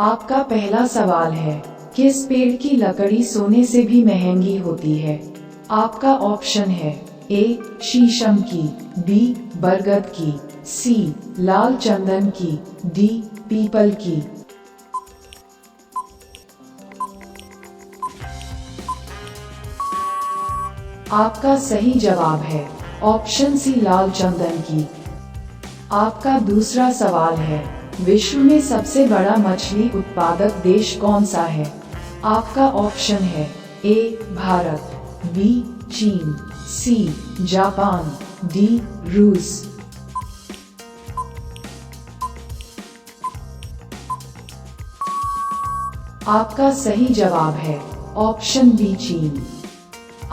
आपका पहला सवाल है, किस पेड़ की लकड़ी सोने से भी महंगी होती है? आपका ऑप्शन है ए शीशम की, बी बरगद की, सी लाल चंदन की, डी पीपल की। आपका सही जवाब है ऑप्शन सी लाल चंदन की। आपका दूसरा सवाल है, विश्व में सबसे बड़ा मछली उत्पादक देश कौन सा है? आपका ऑप्शन है ए भारत, बी चीन, सी जापान, डी रूस। आपका सही जवाब है ऑप्शन बी चीन।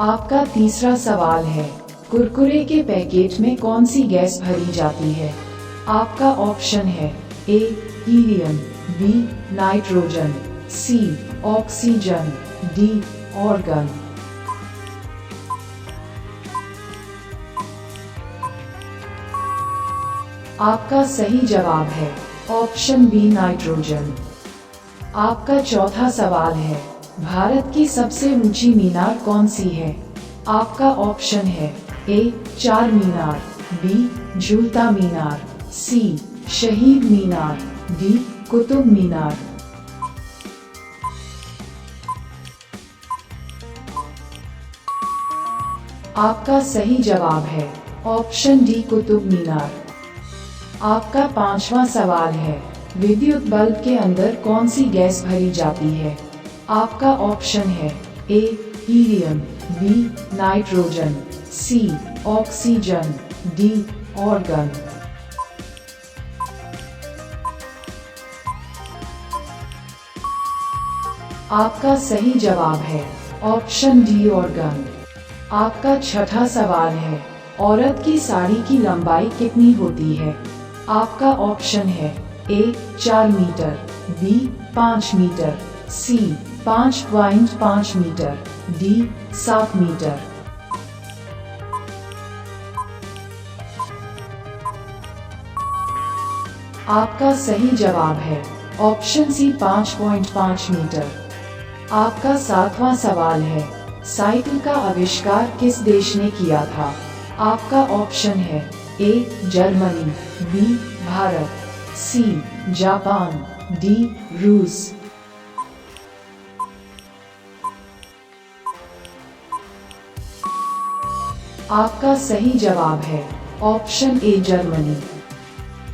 आपका तीसरा सवाल है, कुरकुरे के पैकेट में कौन सी गैस भरी जाती है? आपका ऑप्शन है ए हीलियम, बी नाइट्रोजन, सी ऑक्सीजन, डी ऑर्गन। आपका सही जवाब है ऑप्शन बी नाइट्रोजन। आपका चौथा सवाल है, भारत की सबसे ऊंची मीनार कौन सी है? आपका ऑप्शन है ए चार मीनार, बी झूलता मीनार, सी शहीद मीनार, डी कुतुब मीनार। आपका सही जवाब है ऑप्शन डी कुतुब मीनार। आपका पांचवा सवाल है, विद्युत बल्ब के अंदर कौन सी गैस भरी जाती है? आपका ऑप्शन है ए हीलियम, बी नाइट्रोजन, सी ऑक्सीजन, डी ऑर्गन। आपका सही जवाब है ऑप्शन डी ऑर्गन। आपका छठा सवाल है, औरत की साड़ी की लंबाई कितनी होती है? आपका ऑप्शन है ए 4 मीटर, बी 5 मीटर, सी 5.5 मीटर, डी 7 मीटर। आपका सही जवाब है ऑप्शन सी 5.5 मीटर। आपका सातवां सवाल है, साइकिल का आविष्कार किस देश ने किया था? आपका ऑप्शन है A Germany, B Bharat, C Japan, D रूस। आपका सही जवाब है ऑप्शन ए जर्मनी।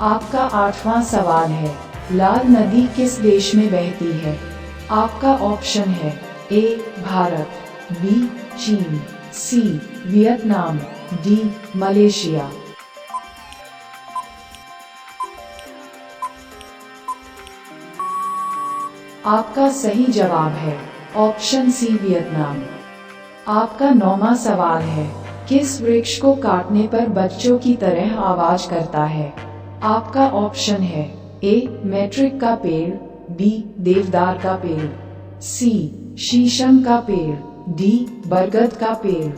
आपका आठवां सवाल है, लाल नदी किस देश में बहती है? आपका ऑप्शन है ए भारत, बी चीन, सी वियतनाम, डी मलेशिया। आपका सही जवाब है ऑप्शन सी वियतनाम। आपका नौवां सवाल है, किस वृक्ष को काटने पर बच्चों की तरह आवाज करता है? आपका ऑप्शन है ए मैट्रिक का पेड़, बी देवदार का पेड़, सी शीशम का पेड़, डी बरगद का पेड़।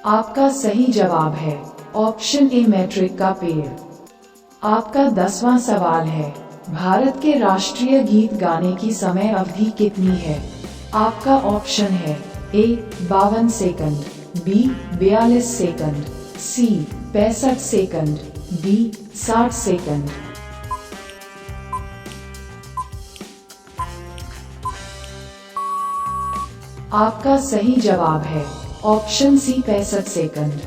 आपका सही जवाब है ऑप्शन ए मैट्रिक का पेड़। आपका 10वां सवाल है, भारत के राष्ट्रीय गीत गाने की समय अवधि कितनी है? आपका ऑप्शन है ए 52 सेकंड, बी 42 सेकंड, सी 65 सेकंड, डी 60 सेकंड। आपका सही जवाब है ऑप्शन सी 65 सेकंड।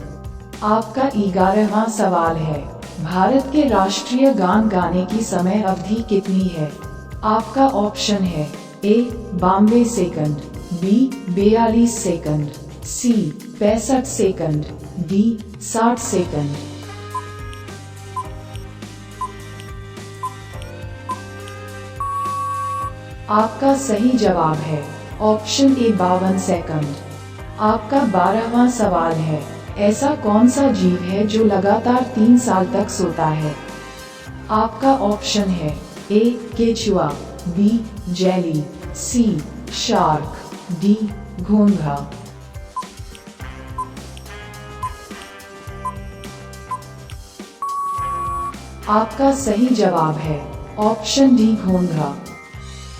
आपका 11वां सवाल है, भारत के राष्ट्रीय गान गाने की समय अवधि कितनी है? आपका ऑप्शन है ए 92 सेकंड, बी 42 सेकंड, सी 65 सेकंड, डी 60 सेकंड। आपका सही जवाब है ऑप्शन ए 52 सेकंड। आपका 12वां सवाल है, ऐसा कौन सा जीव है जो लगातार 3 साल तक सोता है? आपका ऑप्शन है ए केचुआ, बी जेली, सी शार्क, डी घोंघा। आपका सही जवाब है ऑप्शन डी घोंघा।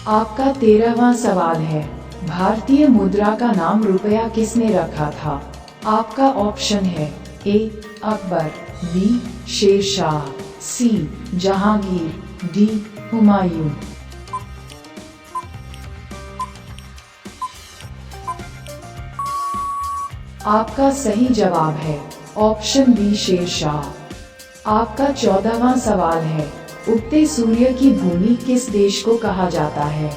आपका 13वां सवाल है, भारतीय मुद्रा का नाम रुपया किसने रखा था? आपका ऑप्शन है ए अकबर, बी शेरशाह, सी जहांगीर, डी हुमायूं। आपका सही जवाब है ऑप्शन बी शेरशाह। आपका 14वां सवाल है, उगते सूर्य की भूमि किस देश को कहा जाता है?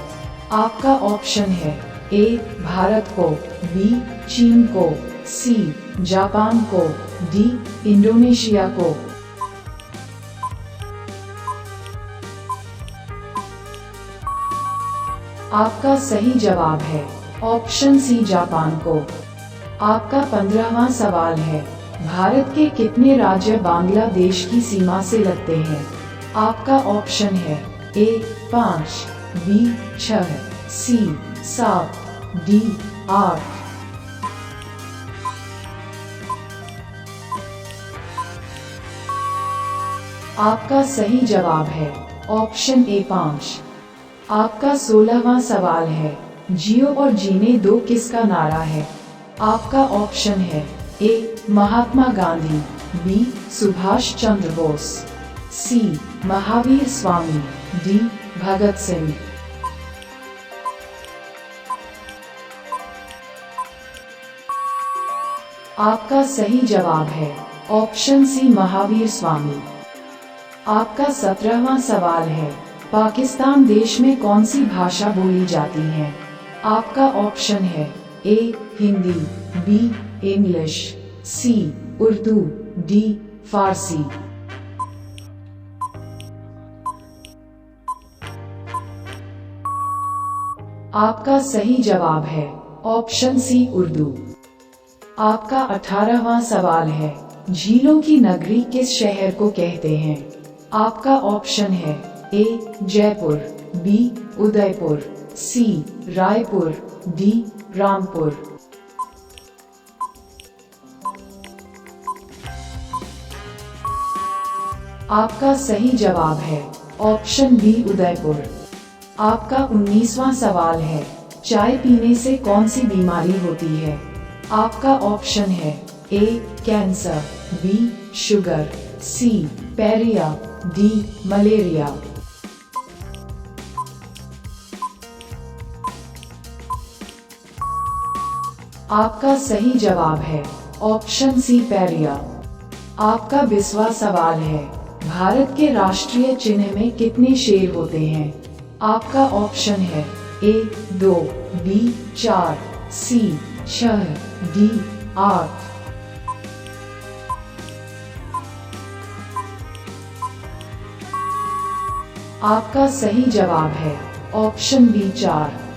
आपका ऑप्शन है ए भारत को, बी चीन को, सी जापान को, डी इंडोनेशिया को। आपका सही जवाब है ऑप्शन सी जापान को। आपका 15वां सवाल है, भारत के कितने राज्य बांग्लादेश की सीमा से लगते हैं? आपका ऑप्शन है ए 5, बी 6, सी 7, डी 8। आपका सही जवाब है ऑप्शन ए 5। आपका 16वां सवाल है, जियो और जीने दो किसका नारा है? आपका ऑप्शन है ए महात्मा गांधी, बी सुभाष चंद्र बोस, सी महावीर स्वामी, डी भगत सिंह। आपका सही जवाब है ऑप्शन सी महावीर स्वामी। आपका 17वां सवाल है, पाकिस्तान देश में कौन सी भाषा बोली जाती है? आपका ऑप्शन है ए हिंदी, बी इंग्लिश, सी उर्दू, डी फारसी। आपका सही जवाब है ऑप्शन सी उर्दू। आपका 18वां सवाल है, झीलों की नगरी किस शहर को कहते हैं? आपका ऑप्शन है ए जयपुर, बी उदयपुर, सी रायपुर, डी रामपुर। आपका सही जवाब है ऑप्शन बी उदयपुर। आपका 19वां सवाल है, चाय पीने से कौन सी बीमारी होती है? आपका ऑप्शन है ए कैंसर, बी शुगर, सी पैरिया, डी मलेरिया। आपका सही जवाब है ऑप्शन सी पैरिया। आपका 20वां सवाल है, भारत के राष्ट्रीय चिन्ह में कितने शेर होते हैं? आपका ऑप्शन है ए 2, बी 4, सी 6, डी 8। आपका सही जवाब है ऑप्शन बी 4।